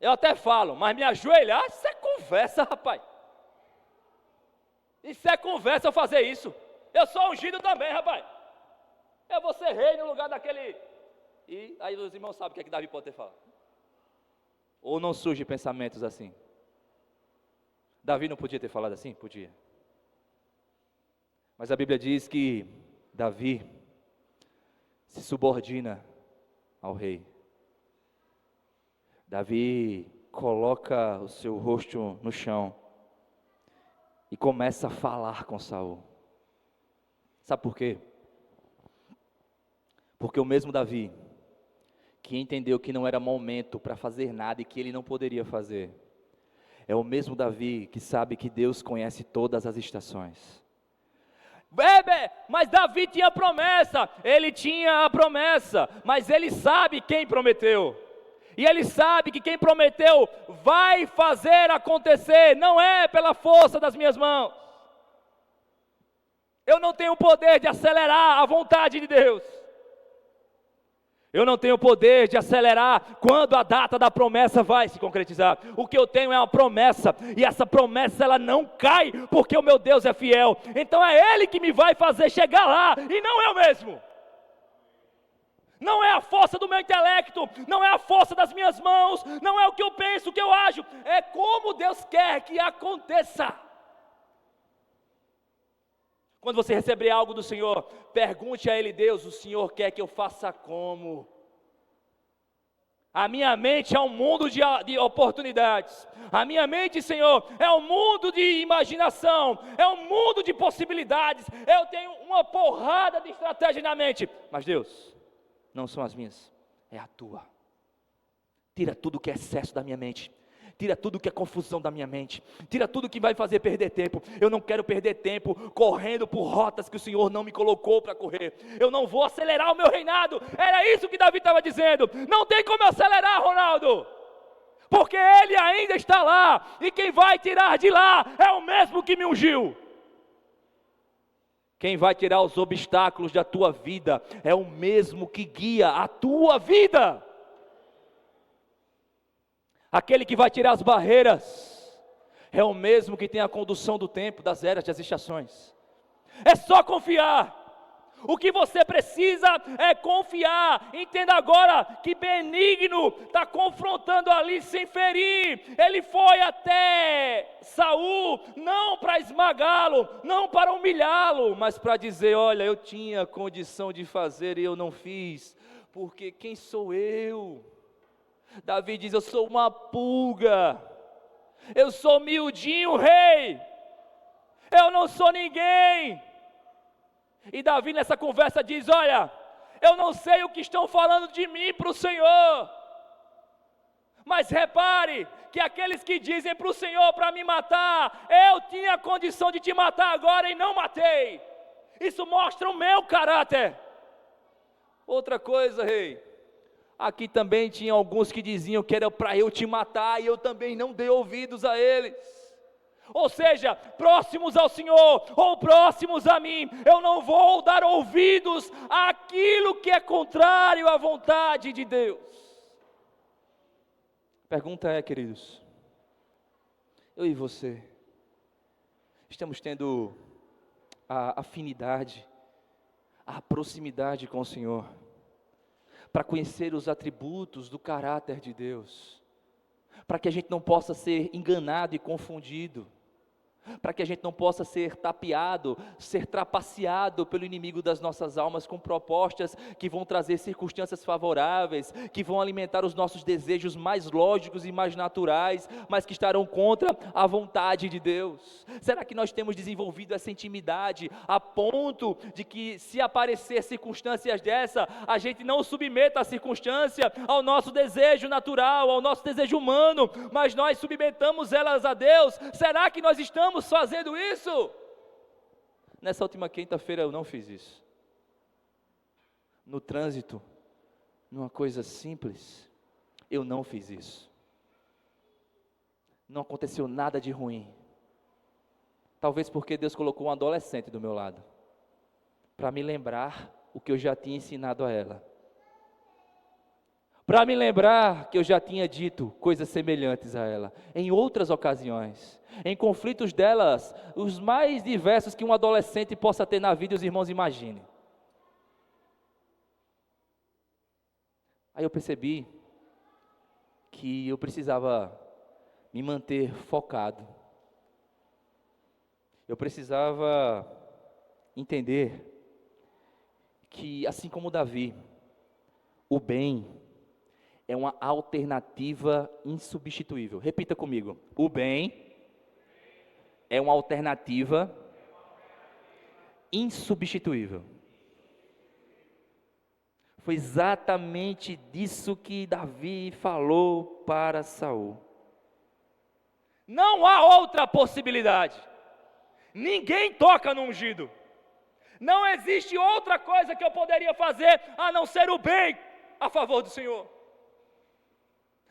Eu até falo, mas me ajoelhar, isso é conversa, rapaz. Isso é conversa eu fazer isso. Eu sou ungido também, rapaz. Eu vou ser rei no lugar daquele. E aí os irmãos sabem o que é que Davi pode ter falado. Ou não surgem pensamentos assim? Davi não podia ter falado assim? Podia. Mas a Bíblia diz que Davi se subordina ao rei. Davi coloca o seu rosto no chão e começa a falar com Saul. Sabe por quê? Porque o mesmo Davi, que entendeu que não era momento para fazer nada e que ele não poderia fazer, é o mesmo Davi que sabe que Deus conhece todas as estações. Mas Davi tinha promessa, ele tinha a promessa, mas ele sabe quem prometeu, e ele sabe que quem prometeu vai fazer acontecer, não é pela força das minhas mãos. Eu não tenho o poder de acelerar a vontade de Deus, eu não tenho o poder de acelerar quando a data da promessa vai se concretizar. O que eu tenho é uma promessa, e essa promessa ela não cai, porque o meu Deus é fiel. Então é Ele que me vai fazer chegar lá, e não eu mesmo. Não é a força do meu intelecto, não é a força das minhas mãos, não é o que eu penso, o que eu acho, é como Deus quer que aconteça. Quando você receber algo do Senhor, pergunte a Ele, Deus, o Senhor quer que eu faça como? A minha mente é um mundo de oportunidades. A minha mente, Senhor, é um mundo de imaginação, é um mundo de possibilidades. Eu tenho uma porrada de estratégia na mente. Mas Deus, não são as minhas, é a Tua. Tira tudo que é excesso da minha mente. Tira tudo que é confusão da minha mente. Tira tudo que vai fazer perder tempo. Eu não quero perder tempo correndo por rotas que o Senhor não me colocou para correr. Eu não vou acelerar o meu reinado. Era isso que Davi estava dizendo. Não tem como acelerar, Ronaldo, porque Ele ainda está lá, e quem vai tirar de lá é o mesmo que me ungiu. Quem vai tirar os obstáculos da tua vida é o mesmo que guia a tua vida. Aquele que vai tirar as barreiras
é o mesmo que tem a condução do tempo, das eras, das estações. É só confiar. O que você precisa é confiar. Entenda agora que Benigno está confrontando ali sem ferir. Ele foi até Saul, não para esmagá-lo, não para humilhá-lo, mas para dizer: olha, eu tinha condição de fazer e eu não fiz, porque quem sou eu? Davi diz: eu sou uma pulga, eu sou miudinho, rei, eu não sou ninguém. E Davi nessa conversa diz: olha, eu não sei o que estão falando de mim para o Senhor, mas repare que aqueles que dizem para o Senhor para me matar, eu tinha condição de te matar agora e não matei. Isso mostra o meu caráter. Outra coisa, rei, aqui também tinha alguns que diziam que era para eu te matar, e eu também não dei ouvidos a eles. Ou seja, próximos ao Senhor, ou próximos a mim, eu não vou dar ouvidos àquilo que é contrário à vontade de Deus. Pergunta é, queridos, eu e você, estamos tendo a afinidade, a proximidade com o Senhor, para conhecer os atributos do caráter de Deus, para que a gente não possa ser enganado e confundido, para que a gente não possa ser tapeado, ser trapaceado pelo inimigo das nossas almas com propostas que vão trazer circunstâncias favoráveis, que vão alimentar os nossos desejos mais lógicos e mais naturais, mas que estarão contra a vontade de Deus. Será que nós temos desenvolvido essa intimidade a ponto de que, se aparecer circunstâncias dessa, a gente não submeta a circunstância ao nosso desejo natural, ao nosso desejo humano, mas nós submetamos elas a Deus? Será que nós estamos fazendo isso? Nessa última quinta-feira eu não fiz isso. No trânsito, numa coisa simples, eu não fiz isso. Não aconteceu nada de ruim. Talvez porque Deus colocou um adolescente do meu lado, para me lembrar o que eu já tinha ensinado a ela, para me lembrar que eu já tinha dito coisas semelhantes a ela, em outras ocasiões, em conflitos delas, os mais diversos que um adolescente possa ter na vida, os irmãos imaginem. Aí eu percebi que eu precisava me manter focado, eu precisava entender que, assim como Davi, o bem é uma alternativa insubstituível. Repita comigo: o bem é uma alternativa insubstituível. Foi exatamente disso que Davi falou para Saul. Não há outra possibilidade. Ninguém toca no ungido. Não existe outra coisa que eu poderia fazer a não ser o bem a favor do Senhor.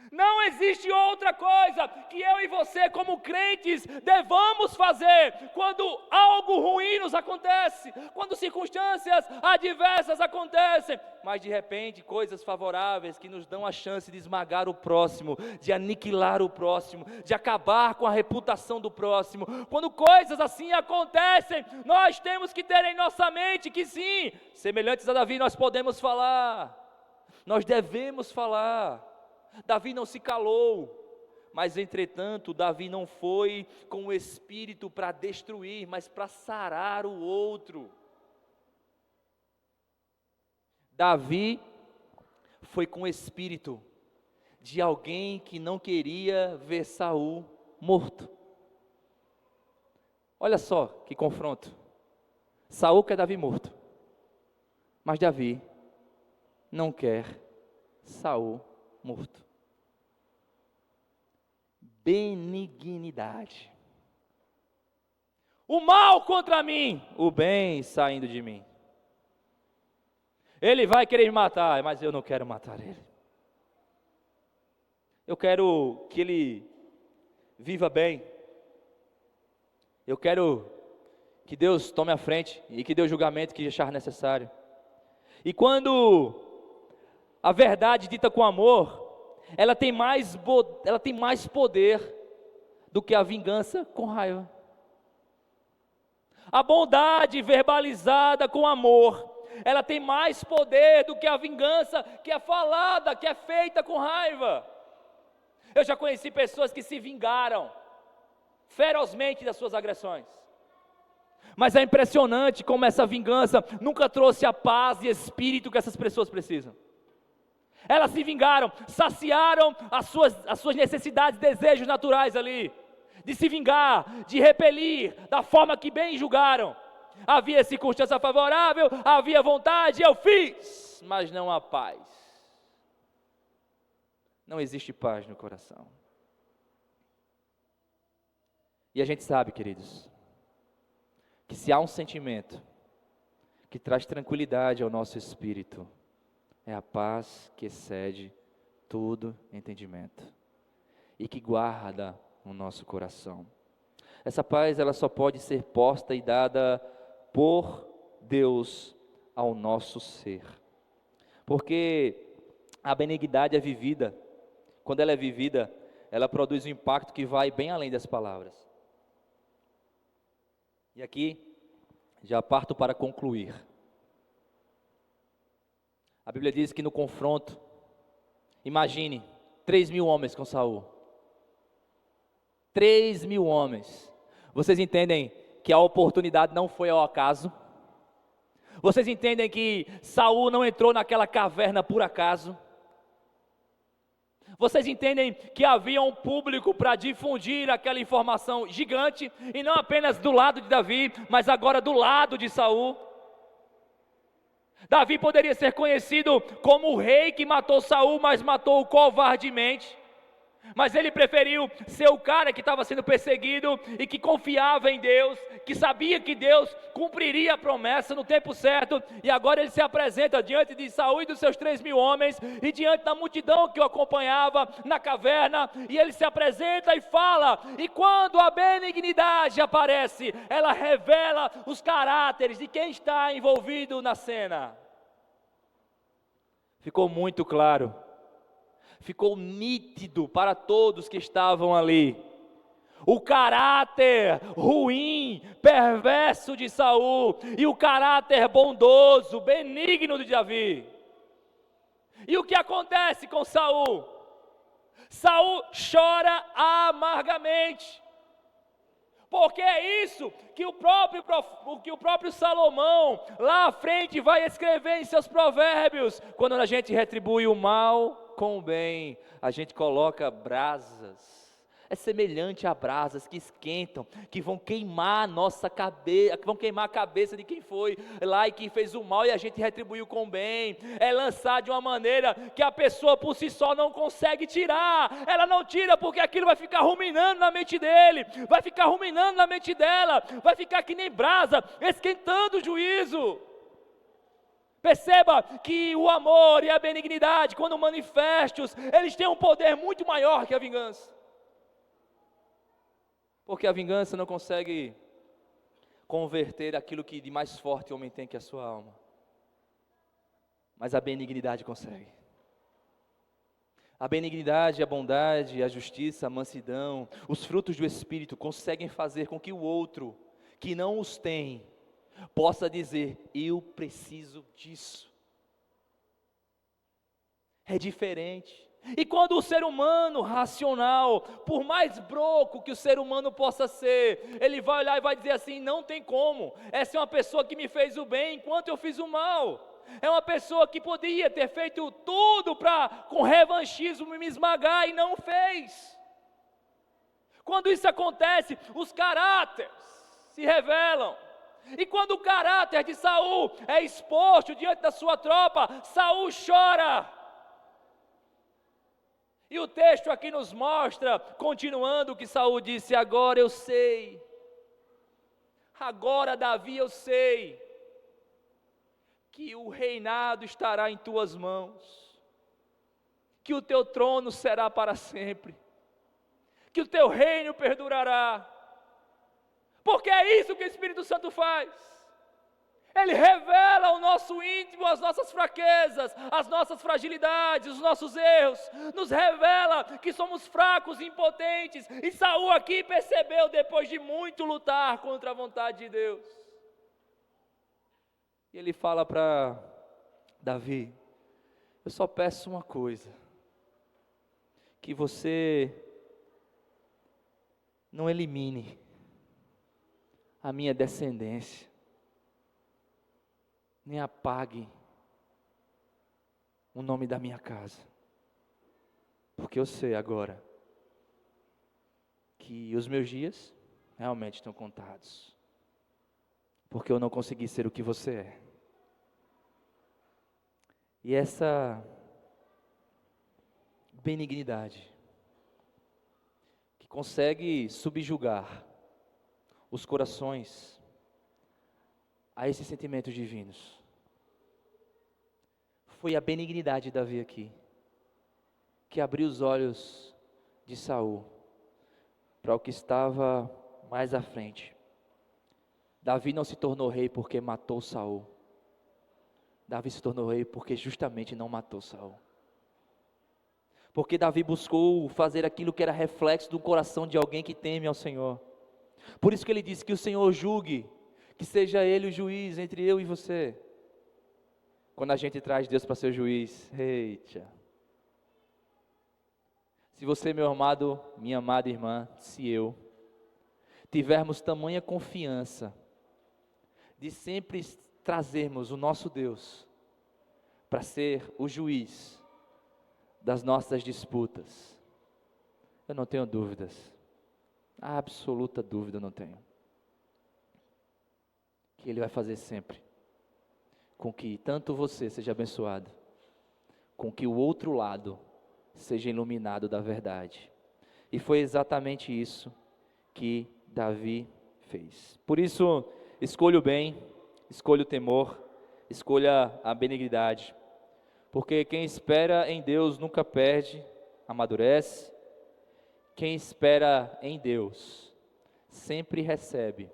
Não existe outra coisa que eu e você, como crentes, devamos fazer quando algo ruim nos acontece, quando circunstâncias adversas acontecem, mas de repente coisas favoráveis que nos dão a chance de esmagar o próximo, de aniquilar o próximo, de acabar com a reputação do próximo. Quando coisas assim acontecem, nós temos que ter em nossa mente que sim, semelhantes a Davi, nós podemos falar, nós devemos falar. Davi não se calou, mas entretanto Davi não foi com o espírito para destruir, mas para sarar o outro. Davi foi com o espírito de alguém que não queria ver Saul morto. Olha só que confronto. Saul quer Davi morto, mas Davi não quer Saul morto. Benignidade. O mal contra mim, o bem saindo de mim. Ele vai querer me matar, mas eu não quero matar ele. Eu quero que ele viva bem. Eu quero que Deus tome a frente e que dê o julgamento que achar necessário. E quando a verdade dita com amor, ela tem mais poder do que a vingança com raiva. A bondade verbalizada com amor, ela tem mais poder do que a vingança que é falada, que é feita com raiva. Eu já conheci pessoas que se vingaram ferozmente das suas agressões. Mas é impressionante como essa vingança nunca trouxe a paz e espírito que essas pessoas precisam. Elas se vingaram, saciaram as suas necessidades, desejos naturais ali, de se vingar, de repelir, da forma que bem julgaram. Havia circunstância favorável, havia vontade, eu fiz, mas não há paz. Não existe paz no coração. E a gente sabe, queridos, que se há um sentimento que traz tranquilidade ao nosso espírito, é a paz que excede todo entendimento e que guarda no nosso coração. Essa paz, ela só pode ser posta e dada por Deus ao nosso ser, porque a benignidade é vivida. Quando ela é vivida, ela produz um impacto que vai bem além das palavras. E aqui, já parto para concluir. A Bíblia diz que no confronto, imagine, 3.000 homens com Saul. 3.000 homens. Vocês entendem que a oportunidade não foi ao acaso? Vocês entendem que Saul não entrou naquela caverna por acaso? Vocês entendem que havia um público para difundir aquela informação gigante, e não apenas do lado de Davi, mas agora do lado de Saul? Davi poderia ser conhecido como o rei que matou Saul, mas matou-o covardemente. Mas ele preferiu ser o cara que estava sendo perseguido e que confiava em Deus, que sabia que Deus cumpriria a promessa no tempo certo. E agora ele se apresenta diante de Saul e dos seus 3.000 homens, e diante da multidão que o acompanhava na caverna, e ele se apresenta e fala. E quando a benignidade aparece, ela revela os caráteres de quem está envolvido na cena. Ficou muito claro, ficou nítido para todos que estavam ali, o caráter ruim, perverso de Saul, e o caráter bondoso, benigno de Davi. E o que acontece com Saul? Saul chora amargamente, porque é isso que o próprio Salomão lá à frente vai escrever em seus provérbios. Quando a gente retribui o mal com o bem, a gente coloca brasas. É semelhante a brasas que esquentam, que vão queimar a nossa cabeça, que vão queimar a cabeça de quem foi lá e quem fez o mal, e a gente retribuiu com o bem. É lançar de uma maneira que a pessoa por si só não consegue tirar. Ela não tira porque aquilo vai ficar ruminando na mente dele, vai ficar ruminando na mente dela, vai ficar que nem brasa, esquentando o juízo. Perceba que o amor e a benignidade, quando manifestos, eles têm um poder muito maior que a vingança. Porque a vingança não consegue converter aquilo que de mais forte o homem tem, que é a sua alma. Mas a benignidade consegue. A benignidade, a bondade, a justiça, a mansidão, os frutos do Espírito conseguem fazer com que o outro, que não os tem, possa dizer: eu preciso disso. É diferente. E quando o ser humano racional, por mais broco que o ser humano possa ser, ele vai olhar e vai dizer assim: não tem como, essa é uma pessoa que me fez o bem enquanto eu fiz o mal, é uma pessoa que podia ter feito tudo para com revanchismo me esmagar e não fez. Quando isso acontece, os caráteres se revelam. E quando o caráter de Saul é exposto diante da sua tropa, Saul chora. E o texto aqui nos mostra, continuando, o que Saul disse: agora eu sei, agora Davi eu sei, que o reinado estará em tuas mãos, que o teu trono será para sempre, que o teu reino perdurará, porque é isso que o Espírito Santo faz. Ele revela o nosso íntimo, as nossas fraquezas, as nossas fragilidades, os nossos erros. Nos revela que somos fracos, impotentes. E Saul aqui percebeu, depois de muito lutar contra a vontade de Deus. E ele fala para Davi: eu só peço uma coisa, que você não elimine a minha descendência, nem apague o nome da minha casa, porque eu sei agora que os meus dias realmente estão contados, porque eu não consegui ser o que você é. E essa benignidade que consegue subjugar os corações a esses sentimentos divinos, foi a benignidade de Davi aqui, que abriu os olhos de Saul para o que estava mais à frente. Davi não se tornou rei porque matou Saul. Davi se tornou rei porque justamente não matou Saul. Porque Davi buscou fazer aquilo que era reflexo do coração de alguém que teme ao Senhor. Por isso que ele disse que o Senhor julgue, que seja Ele o juiz entre eu e você. Quando a gente traz Deus para ser o juiz, eita. Se você, meu amado, minha amada irmã, se eu, tivermos tamanha confiança de sempre trazermos o nosso Deus para ser o juiz das nossas disputas, eu não tenho dúvidas, absoluta dúvida eu não tenho, que Ele vai fazer sempre com que tanto você seja abençoado, com que o outro lado seja iluminado da verdade. E foi exatamente isso que Davi fez. Por isso, escolha o bem, escolha o temor, escolha a benignidade, porque quem espera em Deus nunca perde, amadurece. Quem espera em Deus sempre recebe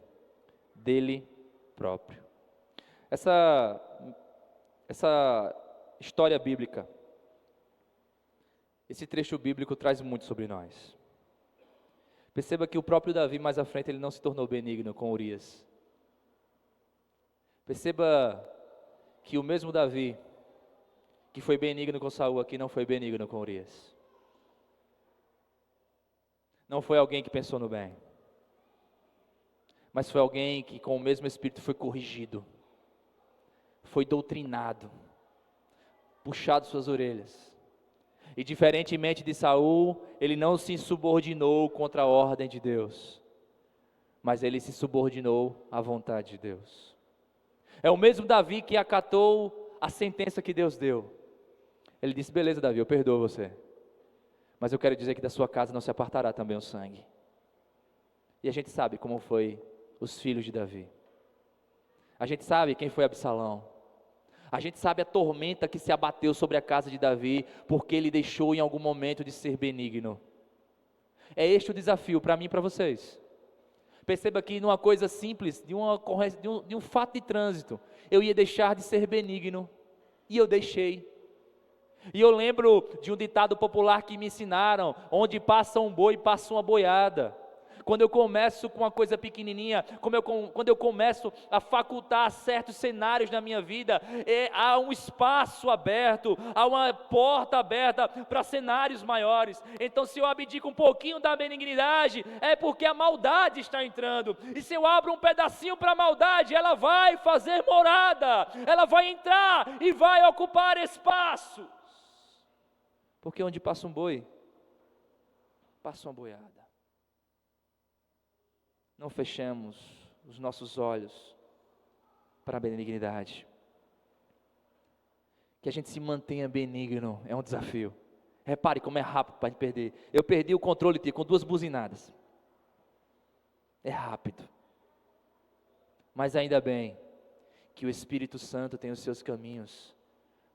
dele próprio. Essa história bíblica, esse trecho bíblico traz muito sobre nós. Perceba que o próprio Davi, mais à frente, ele não se tornou benigno com Urias. Perceba que o mesmo Davi, que foi benigno com Saul, aqui não foi benigno com Urias. Não foi alguém que pensou no bem, mas foi alguém que com o mesmo Espírito foi corrigido, foi doutrinado, puxado suas orelhas. E diferentemente de Saul, ele não se subordinou contra a ordem de Deus, mas ele se subordinou à vontade de Deus. É o mesmo Davi que acatou a sentença que Deus deu. Ele disse: beleza, Davi, eu perdoo você, mas eu quero dizer que da sua casa não se apartará também o sangue. E a gente sabe como foi os filhos de Davi. A gente sabe quem foi Absalão. A gente sabe a tormenta que se abateu sobre a casa de Davi, porque ele deixou em algum momento de ser benigno. É este o desafio para mim e para vocês. Perceba que numa coisa simples, de um fato de trânsito, eu ia deixar de ser benigno, e eu deixei. E eu lembro de um ditado popular que me ensinaram: onde passa um boi, passa uma boiada. Quando eu começo com uma coisa pequenininha, quando eu começo a facultar certos cenários na minha vida, há um espaço aberto, há uma porta aberta para cenários maiores. Então, se eu abdico um pouquinho da benignidade, é porque a maldade está entrando. E se eu abro um pedacinho para a maldade, ela vai fazer morada, ela vai entrar e vai ocupar espaços. Porque onde passa um boi, passa uma boiada. Não fechemos os nossos olhos para a benignidade. Que a gente se mantenha benigno é um desafio. Repare como é rápido para a gente perder. Eu perdi o controle com 2 buzinadas. É rápido. Mas ainda bem que o Espírito Santo tem os seus caminhos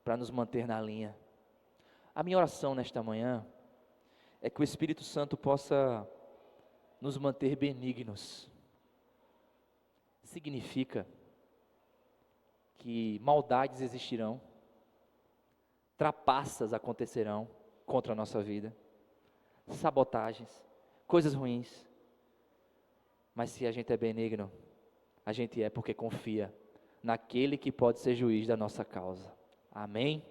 para nos manter na linha. A minha oração nesta manhã é que o Espírito Santo possa nos manter benignos. Significa que maldades existirão, trapaças acontecerão contra a nossa vida, sabotagens, coisas ruins. Mas se a gente é benigno, a gente é porque confia naquele que pode ser juiz da nossa causa. Amém?